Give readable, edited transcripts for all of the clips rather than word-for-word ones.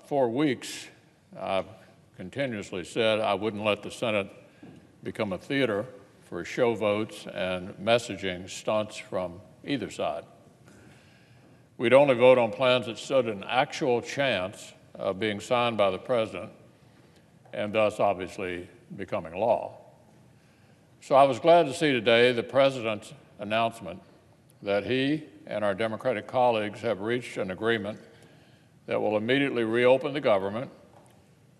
For weeks, I've continuously said I wouldn't let the Senate become a theater for show votes and messaging stunts from either side. We'd only vote on plans that stood an actual chance of being signed by the President and thus obviously becoming law. So I was glad to see today the President's announcement that he and our Democratic colleagues have reached an agreement that will immediately reopen the government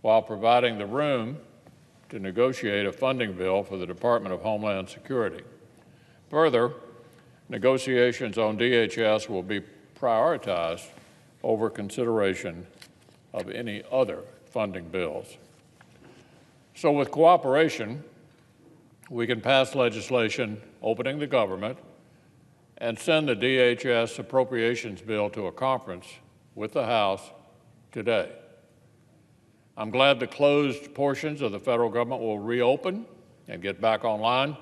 while providing the room to negotiate a funding bill for the Department of Homeland Security. Further, negotiations on DHS will be prioritized over consideration of any other funding bills. So with cooperation, we can pass legislation opening the government and send the DHS appropriations bill to a conference with the House today. I'm glad the closed portions of the federal government will reopen and get back online.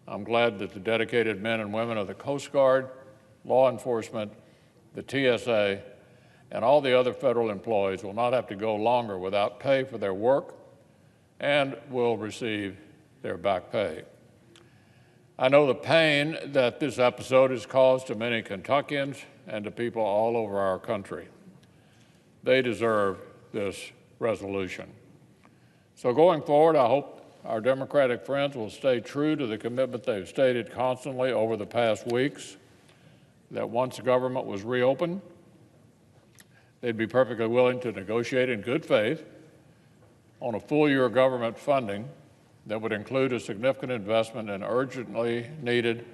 I'm glad that the dedicated men and women of the Coast Guard, law enforcement, the TSA, and all the other federal employees will not have to go longer without pay for their work and will receive their back pay. I know the pain that this episode has caused to many Kentuckians and to people all over our country. They deserve this resolution. So going forward, I hope our Democratic friends will stay true to the commitment they've stated constantly over the past weeks, that once the government was reopened, they'd be perfectly willing to negotiate in good faith on a full year of government funding that would include a significant investment in urgently needed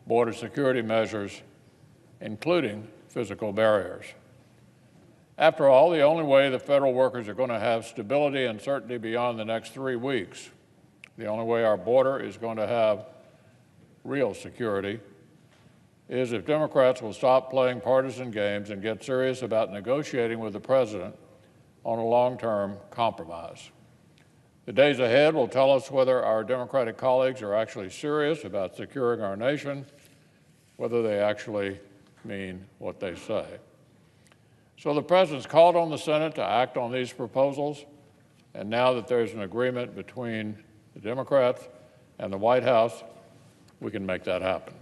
border security measures, including physical barriers. After all, the only way the federal workers are going to have stability and certainty beyond the next 3 weeks, the only way our border is going to have real security, is if Democrats will stop playing partisan games and get serious about negotiating with the President on a long-term compromise. The days ahead will tell us whether our Democratic colleagues are actually serious about securing our nation, whether they actually mean what they say. So the President's called on the Senate to act on these proposals, and now that there's an agreement between the Democrats and the White House, we can make that happen.